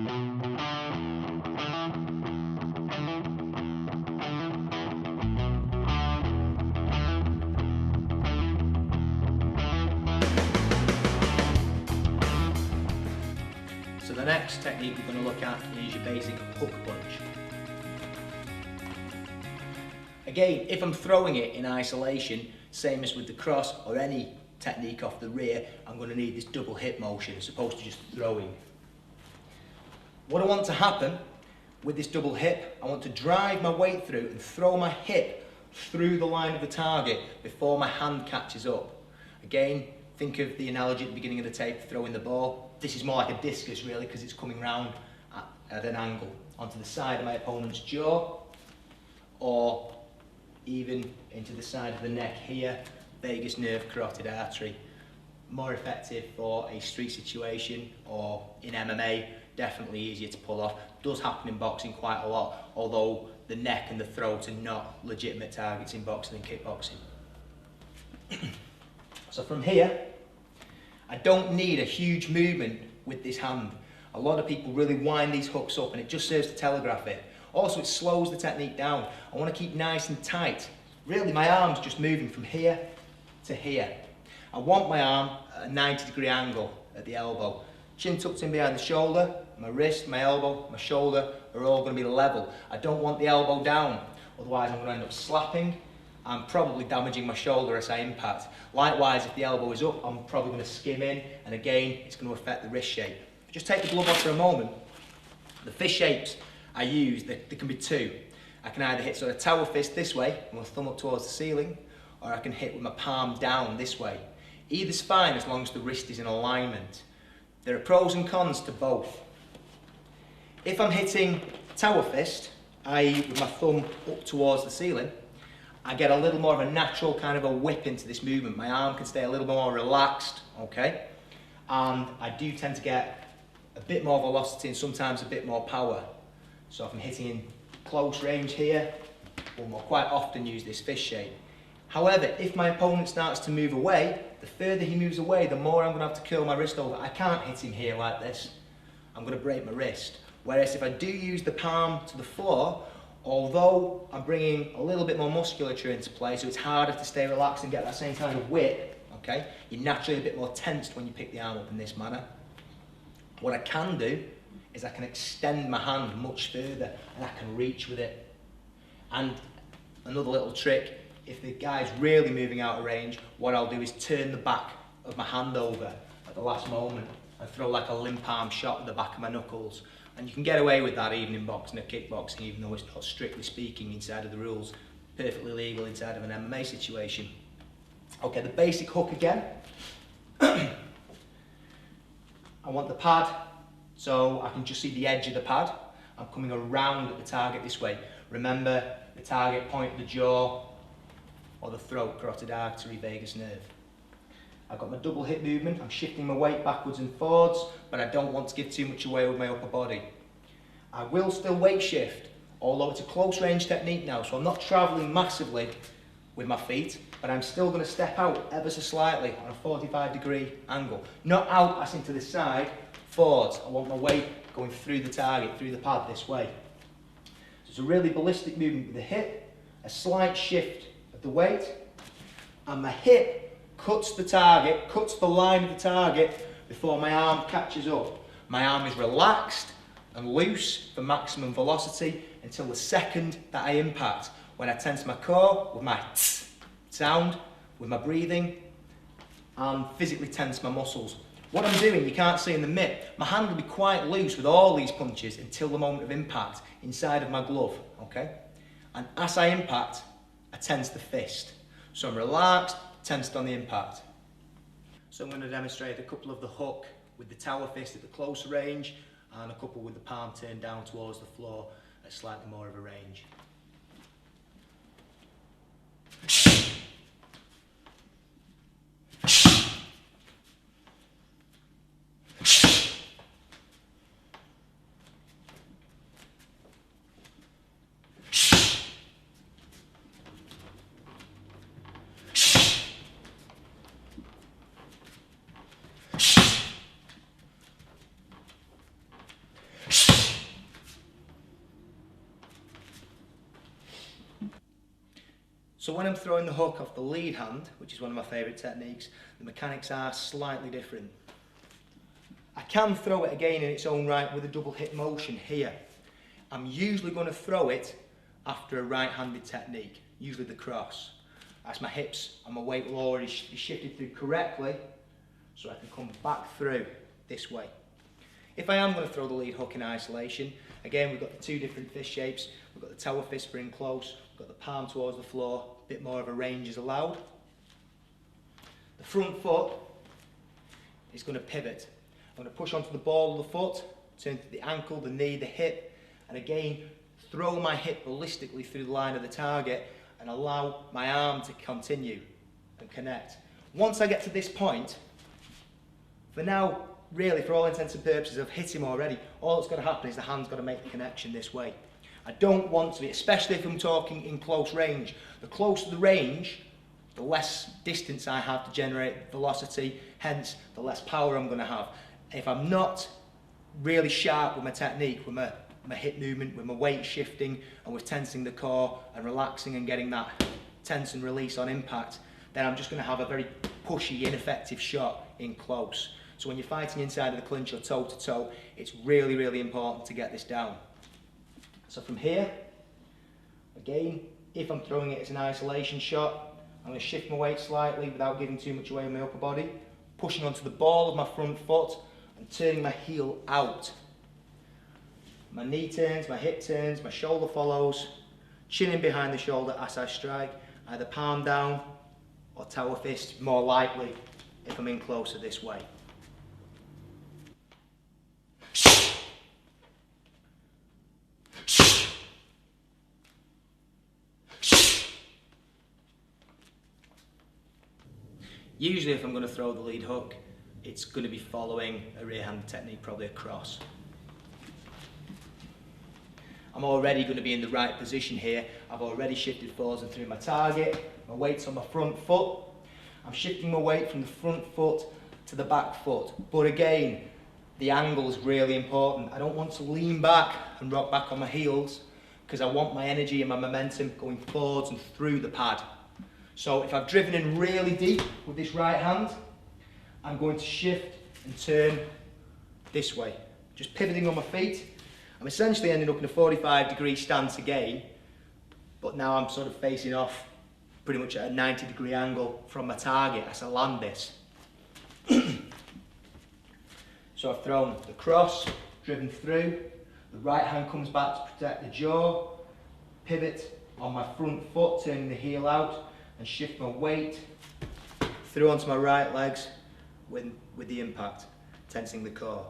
So the next technique we're going to look at is your basic hook punch. Again, if I'm throwing it in isolation, same as with the cross or any technique off the rear, I'm going to need this double hip motion as opposed to just throwing. What I want to happen with this double hip, I want to drive my weight through and throw my hip through the line of the target before my hand catches up. Again, think of the analogy at the beginning of the tape, throwing the ball. This is more like a discus really, because it's coming round at an angle onto the side of my opponent's jaw, or even into the side of the neck here, vagus nerve, carotid artery. More effective for a street situation or in MMA, definitely easier to pull off. Does happen in boxing quite a lot, although the neck and the throat are not legitimate targets in boxing and kickboxing. So from here, I don't need a huge movement with this hand. A lot of people really wind these hooks up and it just serves to telegraph it. Also, it slows the technique down. I want to keep nice and tight. Really, my arm's just moving from here to here. I want my arm at a 90-degree angle at the elbow. Chin tucked in behind the shoulder, my wrist, my elbow, my shoulder are all going to be level. I don't want the elbow down, otherwise I'm going to end up slapping and probably damaging my shoulder as I impact. Likewise, if the elbow is up, I'm probably going to skim in, and again, it's going to affect the wrist shape. Just take the glove off for a moment. The fist shapes I use, there can be two. I can either hit sort of tower fist this way, with my thumb up towards the ceiling, or I can hit with my palm down this way. Either's fine as long as the wrist is in alignment. There are pros and cons to both. If I'm hitting tower fist, i.e. with my thumb up towards the ceiling, I get a little more of a natural kind of a whip into this movement. My arm can stay a little bit more relaxed, okay? And I do tend to get a bit more velocity and sometimes a bit more power. So if I'm hitting in close range here, we'll quite often use this fist shape. However, if my opponent starts to move away, the further he moves away, the more I'm going to have to curl my wrist over. I can't hit him here like this. I'm going to break my wrist. Whereas if I do use the palm to the floor, although I'm bringing a little bit more musculature into play, so it's harder to stay relaxed and get that same kind of whip, okay? You're naturally a bit more tensed when you pick the arm up in this manner. What I can do is I can extend my hand much further and I can reach with it. And another little trick, if the guy's really moving out of range, what I'll do is turn the back of my hand over at the last moment and throw like a limp arm shot at the back of my knuckles. And you can get away with that even in boxing or kickboxing, even though it's not strictly speaking inside of the rules. Perfectly legal inside of an MMA situation. Okay, the basic hook again. I want the pad, so I can just see the edge of the pad. I'm coming around at the target this way. Remember, the target point, the jaw, or the throat, carotid artery, vagus nerve. I've got my double hip movement, I'm shifting my weight backwards and forwards, but I don't want to give too much away with my upper body. I will still weight shift, although it's a close range technique now, so I'm not travelling massively with my feet, but I'm still going to step out ever so slightly on a 45-degree angle. Not out as into the side, forwards. I want my weight going through the target, through the pad this way. So it's a really ballistic movement with the hip, a slight shift of the weight, and my hip cuts the target, cuts the line of the target before my arm catches up. My arm is relaxed and loose for maximum velocity until the second that I impact, when I tense my core with my tss sound, with my breathing, and physically tense my muscles. What I'm doing, you can't see in the mitt, my hand will be quite loose with all these punches until the moment of impact inside of my glove, okay? And as I impact, I tense the fist. So I'm relaxed, tensed on the impact. So I'm going to demonstrate a couple of the hook with the tower fist at the closer range and a couple with the palm turned down towards the floor at slightly more of a range. So when I'm throwing the hook off the lead hand, which is one of my favourite techniques, the mechanics are slightly different. I can throw it again in its own right with a double hip motion here. I'm usually going to throw it after a right-handed technique, usually the cross. As my hips and my weight will already be shifted through correctly, so I can come back through this way. If I am going to throw the lead hook in isolation, again we've got the two different fist shapes. We've got the tower fist for in close, we've got the palm towards the floor, a bit more of a range is allowed. The front foot is going to pivot. I'm going to push onto the ball of the foot, turn to the ankle, the knee, the hip, and again throw my hip ballistically through the line of the target and allow my arm to continue and connect. Once I get to this point, for now, really, for all intents and purposes, I've hit him already. All that's got to happen is the hand's got to make the connection this way. I don't want to be, especially if I'm talking in close range. The closer the range, the less distance I have to generate velocity, hence the less power I'm going to have. If I'm not really sharp with my technique, with my hip movement, with my weight shifting, and with tensing the core and relaxing and getting that tense and release on impact, then I'm just going to have a very pushy, ineffective shot in close. So when you're fighting inside of the clinch or toe to toe, it's really, really important to get this down. So from here, again, if I'm throwing it as an isolation shot, I'm going to shift my weight slightly without giving too much away on my upper body, pushing onto the ball of my front foot and turning my heel out. My knee turns, my hip turns, my shoulder follows, chin in behind the shoulder as I strike, either palm down or tower fist, more likely if I'm in closer this way. Usually if I'm going to throw the lead hook, it's going to be following a rear-handed technique, probably a cross. I'm already going to be in the right position here. I've already shifted forwards and through my target. My weight's on my front foot. I'm shifting my weight from the front foot to the back foot. But again, the angle is really important. I don't want to lean back and rock back on my heels because I want my energy and my momentum going forwards and through the pad. So if I've driven in really deep with this right hand, I'm going to shift and turn this way. Just pivoting on my feet. I'm essentially ending up in a 45-degree stance again, but now I'm sort of facing off pretty much at a 90-degree angle from my target as I land this. So I've thrown the cross, driven through, the right hand comes back to protect the jaw, pivot on my front foot, turning the heel out, and shift my weight through onto my right legs with the impact, tensing the core.